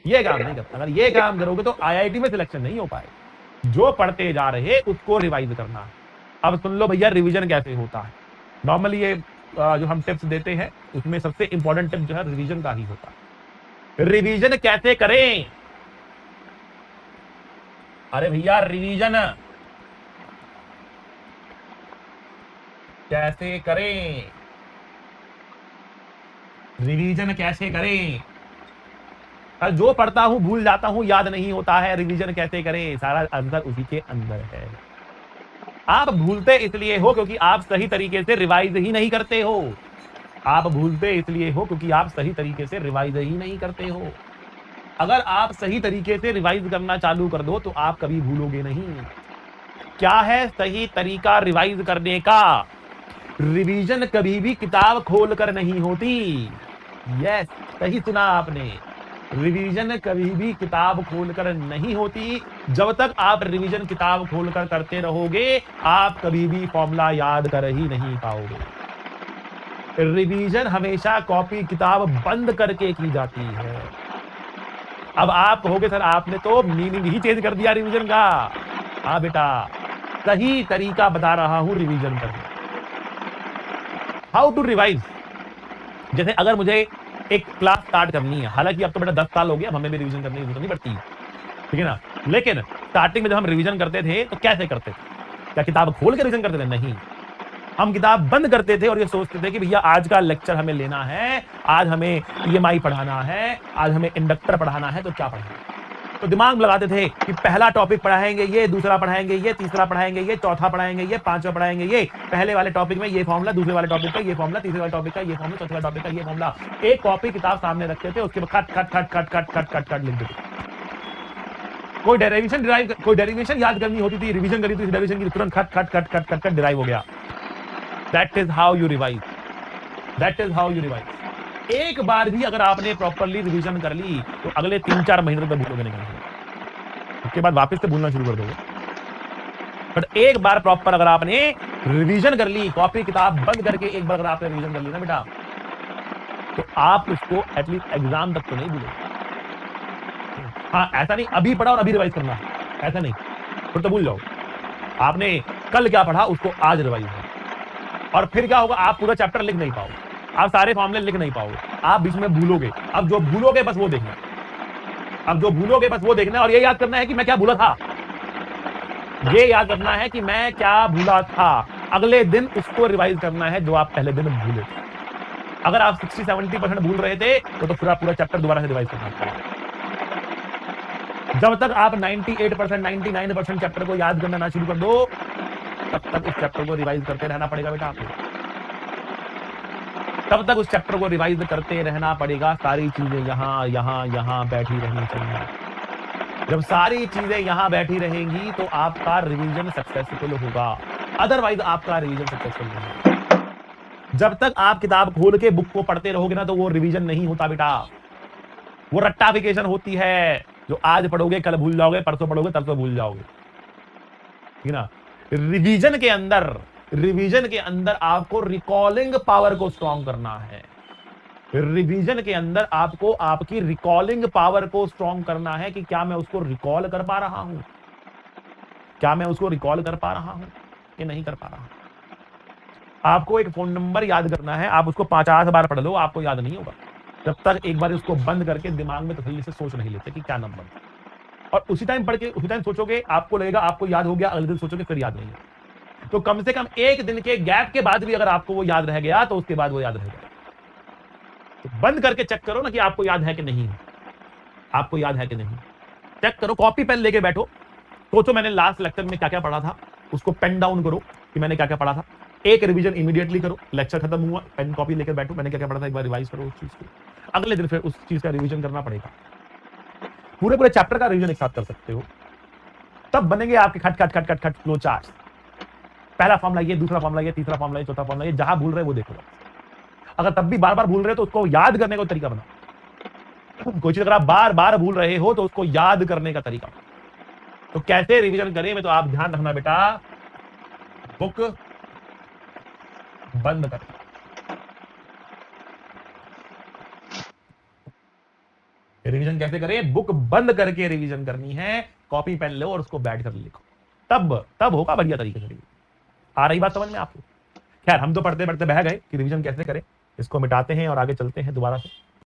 ये काम नहीं करता। अगर ये काम करोगे तो आईआईटी में सिलेक्शन नहीं हो पाएगा। जो पढ़ते जा रहे उसको रिवाइज करना है। अब सुन लो भैया रिवीजन कैसे होता है। नॉर्मली ये जो हम टिप्स देते हैं उसमें सबसे इंपॉर्टेंट टिप जो है रिवीजन का ही होता है। रिवीजन कैसे करें? अरे भैया रिवीजन कैसे करें? रिवीजन कैसे करें? जो पढ़ता हूं भूल जाता हूं, याद नहीं होता है, रिवीजन कैसे करें? सारा आंसर उसी के अंदर है। आप भूलते इसलिए हो क्योंकि आप सही तरीके से रिवाइज ही नहीं करते हो। आप भूलते इसलिए हो क्योंकि आप सही तरीके से रिवाइज ही नहीं करते हो। अगर आप सही तरीके से रिवाइज करना चालू कर दो तो आप कभी भूलोगे नहीं। क्या है सही तरीका रिवाइज करने का? रिवीजन कभी भी किताब खोलकर नहीं होती। यस, सही सुना आपने। रिवीजन कभी भी किताब खोलकर नहीं होती। जब तक आप रिवीजन किताब खोलकर करते रहोगे आप कभी भी फॉर्मूला याद कर ही नहीं पाओगे। रिवीजन हमेशा कॉपी किताब बंद करके की जाती है। अब आप कहोगे सर आपने तो मीनिंग ही चेंज कर दिया रिवीजन का। हाँ बेटा, सही तरीका बता रहा हूं रिवीजन करने। How to revise. जैसे अगर मुझे एक क्लास स्टार्ट करनी है, हालांकि अब तो बेटा 10 साल हो गया, हमें भी रिवीजन करने की जरूरत नहीं पड़ती, ठीक है ना। लेकिन स्टार्टिंग में जब हम रिवीजन करते थे तो कैसे करते थे? क्या किताब खोल के रिवीजन करते थे? नहीं, हम किताब बंद करते थे और ये सोचते थे कि भैया आज का लेक्चर हमें लेना है, आज हमें ईएमआई पढ़ाना है, आज हमें इंडक्टर पढ़ाना है, तो क्या पढ़ाना है? तो दिमाग लगाते थे कि पहला टॉपिक पढ़ाएंगे ये, दूसरा पढ़ाएंगे ये, तीसरा पढ़ाएंगे ये, चौथा पढ़ाएंगे ये, पांचवा पढ़ाएंगे ये। पहले वाले टॉपिक में ये फॉर्मूला, दूसरे वाले टॉपिक का ये फॉर्मूला, तीसरे वाले टॉपिक का ये फॉर्मूला, चौथे वाले टॉपिक का ये फॉर्मूला। एक कॉपी किताब सामने रखते थे, उसके बाद cut cut cut cut cut cut cut cut लिख देते। कोई डेरिवेशन याद करनी होती थी, रिवीजन करी थी डेरिवेशन की, तुरंत खट खट खट खट खट खट डिराइव हो गया। That is how you revise. That is how you revise. एक बार भी अगर आपने प्रॉपरली रिवीजन कर ली तो अगले 3-4 महीने तक भूलोगे नहीं, उसके बाद वापस से भूलना शुरू कर दोगे। बट एक बार प्रॉपर अगर आपने रिवीजन कर ली, कॉपी किताब बंद करके एक बार अगर आपने रिवीजन कर ली ना बेटा, तो आप उसको एटलीस्ट एग्जाम तक तो नहीं भूलोगे। हाँ, ऐसा नहीं अभी पढ़ा और अभी रिवाइज करना, ऐसा नहीं, फिर तो भूल जाओ। आपने कल क्या पढ़ा उसको आज रिवाइज करो, और फिर क्या होगा, आप पूरा चैप्टर लिख नहीं पाओगे, आप सारे फॉर्मूले लिख नहीं पाओगे, आप बीच में भूलोगे। अब जो भूलोगे बस वो देखना, अब जो भूलोगे बस वो देखना, और ये याद करना है कि मैं क्या भूला था, ये याद करना है कि मैं क्या भूला था। अगले दिन उसको रिवाइज करना है जो आप पहले दिन भूले थे। अगर आप 60-70% भूल रहे थे तो फिर आप पूरा चैप्टर दोबारा से रिवाइज करना पड़ेगा। जब तक आप 98%, 99% चैप्टर को याद करना ना शुरू कर दो, तब तक उस चैप्टर को रिवाइज करते रहना पड़ेगा बेटा आपको। तब तक उस चैप्टर को रिवाइज करते रहना पड़ेगा। सारी चीजें यहाँ यहाँ यहाँ बैठी रहनी चाहिए। जब सारी चीजें यहाँ बैठी रहेंगी तो आपका रिवीजन सक्सेसफुल होगा, अदरवाइज आपका रिवीजन सक्सेसफुल नहीं होगा। जब तक आप किताब खोल के बुक को पढ़ते रहोगे ना तो वो रिवीजन नहीं होता बेटा, वो रट्टाफिकेशन होती है। जो आज पढ़ोगे कल भूल जाओगे, परसों पढ़ोगे तब तो भूल जाओगे, ठीक ना। रिवीजन के अंदर आपको रिकॉलिंग पावर को स्ट्रॉन्ग करना है। रिवीजन के अंदर आपको आपकी रिकॉलिंग पावर को स्ट्रॉन्ग करना है कि क्या मैं उसको रिकॉल कर पा रहा हूं, क्या मैं उसको रिकॉल कर पा रहा हूं कि नहीं कर पा रहा हूं। आपको एक फोन नंबर याद करना है, आप उसको 50 बार पढ़ लो, आपको याद नहीं होगा जब तक एक बार उसको बंद करके दिमाग में तसल्ली से सोच नहीं लेते कि क्या नंबर, और उसी टाइम पढ़ के उसी टाइम सोचोगे, आपको लगेगा आपको याद हो गया, अगले दिन सोचोगे फिर याद नहीं है। तो कम से कम एक दिन के गैप के बाद भी अगर आपको वो याद रह गया तो उसके बाद वो याद रहेगा। तो बंद करके चेक करो ना कि आपको याद है कि नहीं, आपको याद है कि नहीं, चेक करो। कॉपी पेन लेके बैठो, सोचो मैंने लास्ट लेक्चर में क्या क्या पढ़ा था, उसको पेन डाउन करो कि मैंने क्या क्या पढ़ा था। एक रिवीजन इमीडिएटली करो, लेक्चर खत्म हुआ पेन कॉपी लेकर बैठो, मैंने क्या क्या पढ़ा था एक बार रिवाइज करो उस चीज को। अगले दिन फिर उस चीज का रिवीजन करना पड़ेगा। पूरे चैप्टर का रिवीजन एक साथ कर सकते हो, तब बनेंगे आपके खट खट खट खट खट फ्लो चार्ट। पहला फॉर्मूला ये, दूसरा फॉर्मूला ये, तीसरा फॉर्मूला ये, चौथा फॉर्मूला ये। जहां भूल रहे वो देखो। अगर तब भी बार बार भूल रहे हो तो उसको याद करने का तरीका बनाओ। कोई चीज अगर आप बार बार भूल रहे हो तो उसको याद करने का तरीका। तो कैसे रिवीजन करें में तो आप ध्यान रखना बेटा, बुक बंद कर, रिवीजन कैसे करें? बुक बंद करके रिवीजन करनी है, कॉपी पेन लो और उसको बैठ कर लिखो, तब होगा बढ़िया तरीके से। आ रही बात समझ में आपको? खैर हम तो पढ़ते पढ़ते बह गए कि रिवीजन कैसे करें। इसको मिटाते हैं और आगे चलते हैं दोबारा से।